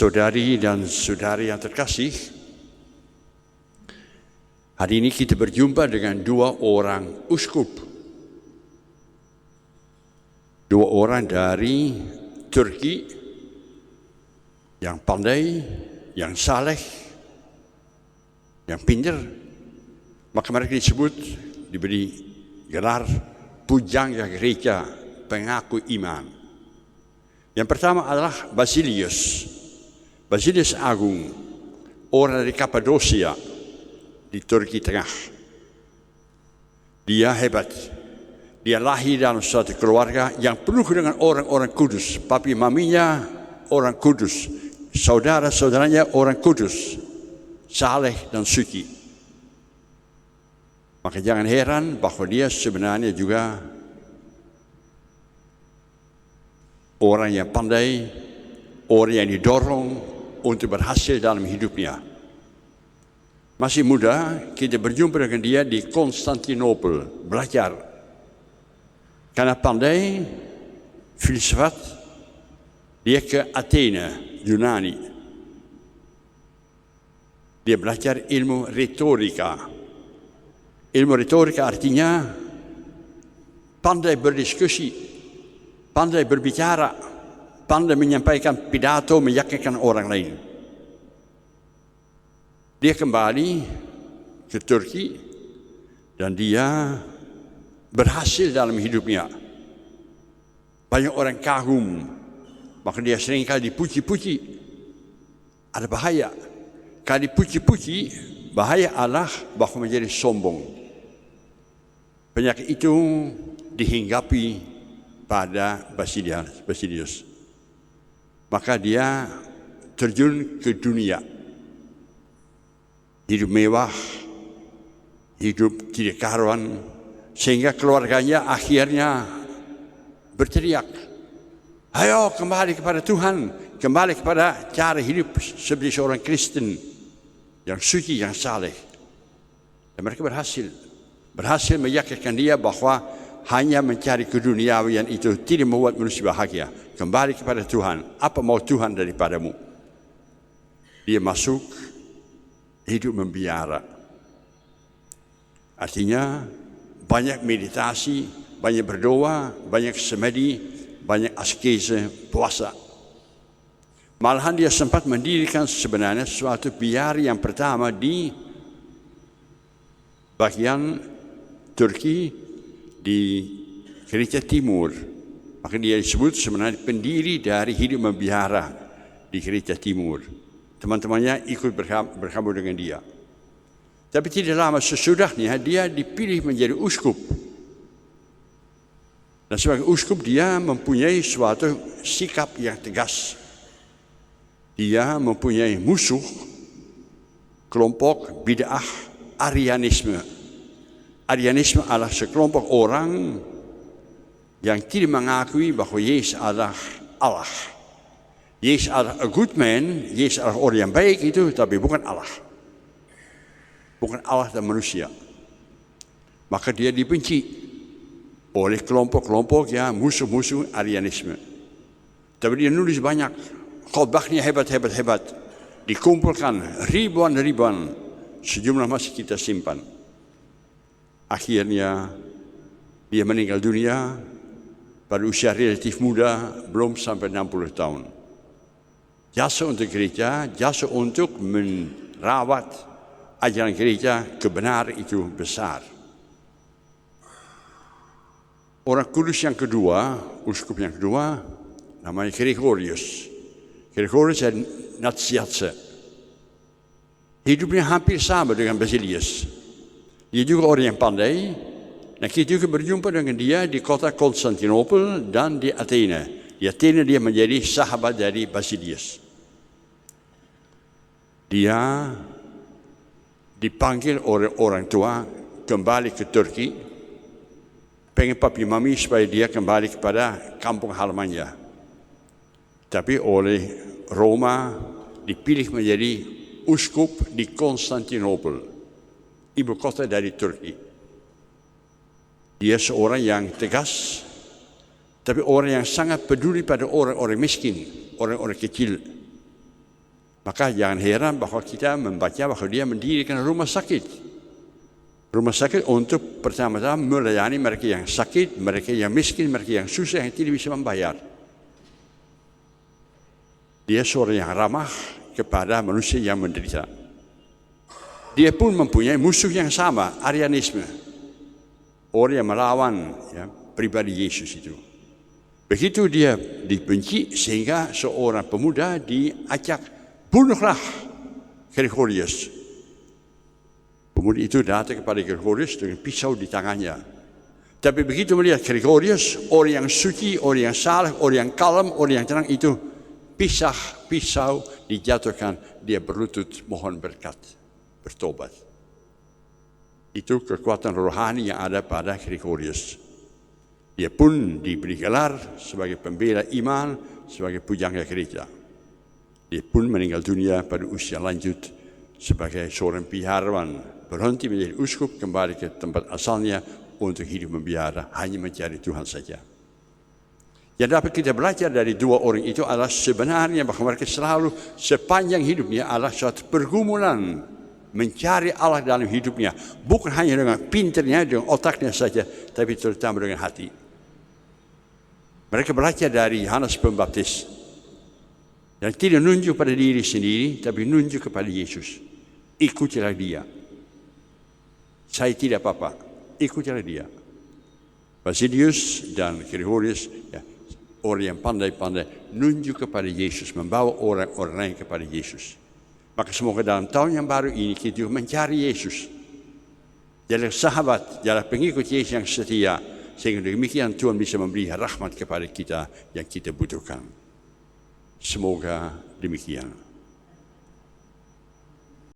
Saudari dan saudari yang terkasih, hari ini kita berjumpa dengan dua orang uskup. Dua orang dari Turki yang pandai, yang saleh, yang pintar. Maka mereka disebut, diberi gelar pujangga gereja pengaku iman. Yang pertama adalah Basilius Agung, orang dari Kapadosia di Turki Tengah. Dia hebat. Dia lahir dalam suatu keluarga yang penuh dengan orang-orang kudus. Papi maminya orang kudus, saudara-saudaranya orang kudus, saleh dan suci. Maka jangan heran bahwa dia sebenarnya juga orang yang pandai, orang yang didorong untuk berhasil dalam hidupnya. Masih muda, kita berjumpa dengan dia di Konstantinopel, belajar. Karena pandai filsafat, dia ke Athena, Yunani. Dia belajar ilmu retorika. Ilmu retorika artinya pandai berdiskusi, pandai berbicara, pandai menyampaikan pidato, meyakinkan orang lain. Dia kembali ke Turki dan dia berhasil dalam hidupnya. Banyak orang kagum, maka dia seringkali dipuji-puji. Ada bahaya. Kalau dipuji-puji, bahaya adalah bahwa menjadi sombong. Penyakit itu dihinggapi pada Basilius. Maka dia terjun ke dunia. Hidup mewah, hidup tidak karuan, sehingga keluarganya akhirnya berteriak, ayo kembali kepada Tuhan, kembali kepada cara hidup sebagai seorang Kristen yang suci, yang saleh. Dan mereka berhasil meyakinkan dia bahwa hanya mencari keduniawian itu tidak membuat manusia bahagia. Kembali kepada Tuhan. Apa mau Tuhan daripadamu? Dia masuk hidup membiara. Artinya banyak meditasi, banyak berdoa, banyak semedi, banyak askese, puasa. Malahan dia sempat mendirikan sebenarnya suatu biara yang pertama di bagian Turki, di gereja timur. Maka dia disebut sebenarnya pendiri dari hidup membiara di gereja timur. Teman-temannya ikut bergabung dengan dia. Tapi tidak lama sesudahnya dia dipilih menjadi uskup. Dan sebagai uskup dia mempunyai suatu sikap yang tegas. Dia mempunyai musuh kelompok bid'ah Arianisme. Arianisme adalah sekelompok orang yang tidak mengakui bahwa Yesus adalah Allah. Yesus adalah a good man, Yesus adalah orang yang baik itu, tapi bukan Allah. Bukan Allah dan manusia. Maka dia dibenci oleh kelompok-kelompok yang musuh-musuh Arianisme. Tapi dia nulis banyak, khotbahnya hebat. Dikumpulkan ribuan, sejumlah masih kita simpan. Akhirnya dia meninggal dunia pada usia relatif muda, belum sampai 60 tahun. Jasa untuk gereja, jasa untuk merawat ajaran gereja, kebenaran itu besar. Orang kudus yang kedua, uskup yang kedua, namanya Gregorius dan Natsiatse. Hidupnya hampir sama dengan Basilius. Dia juga orang yang pandai. Nah, kita juga berjumpa dengan dia di kota Konstantinopel dan di Athena. Di Athena dia menjadi sahabat dari Basilius. Dia dipanggil oleh orang tua kembali ke Turki. Pengen papi mami supaya dia kembali kepada kampung halamannya. Tapi oleh Roma dipilih menjadi uskup di Konstantinopel, ibu kota dari Turki. Dia seorang yang tegas, tapi orang yang sangat peduli pada orang-orang miskin, orang-orang kecil. Maka jangan heran bahwa kita membaca bahwa dia mendirikan rumah sakit. Rumah sakit untuk pertama-tama melayani mereka yang sakit, mereka yang miskin, mereka yang susah, yang tidak bisa membayar. Dia seorang yang ramah kepada manusia yang menderita. Dia pun mempunyai musuh yang sama, Arianisme. Orang yang melawan pribadi Yesus itu. Begitu dia dibenci sehingga seorang pemuda diajak, bunuhlah Gregorius. Pemuda itu datang kepada Gregorius dengan pisau di tangannya. Tapi begitu melihat Gregorius, orang yang suci, orang yang saleh, orang yang kalem, orang yang tenang itu, pisau dijatuhkan, dia berlutut mohon berkat, bertobat. Itu kekuatan rohani yang ada pada Gregorius. Dia pun diberi gelar sebagai pembela iman, sebagai pujangga gereja. Dia pun meninggal dunia pada usia lanjut sebagai seorang biarawan, berhenti menjadi uskup, kembali ke tempat asalnya untuk hidup membiara, hanya mencari Tuhan saja. Yang dapat kita belajar dari dua orang itu adalah sebenarnya bahwa mereka selalu sepanjang hidupnya adalah suatu pergumulan mencari Allah dalam hidupnya, bukan hanya dengan pinternya, dengan otaknya saja, tapi terutama dengan hati. Mereka belajar dari Yohanes Pembaptis yang tidak nunjuk pada diri sendiri, tapi nunjuk kepada Yesus. Ikutilah dia. Saya tidak apa-apa, ikutilah dia. Basilius dan Gregorius, orang yang pandai-pandai nunjuk kepada Yesus, membawa orang-orang lain kepada Yesus. Maka semoga dalam tahun yang baru ini kita mencari Yesus. Jadi sahabat, jadi pengikut Yesus yang setia, sehingga demikian Tuhan bisa memberi rahmat kepada kita yang kita butuhkan. Semoga demikian.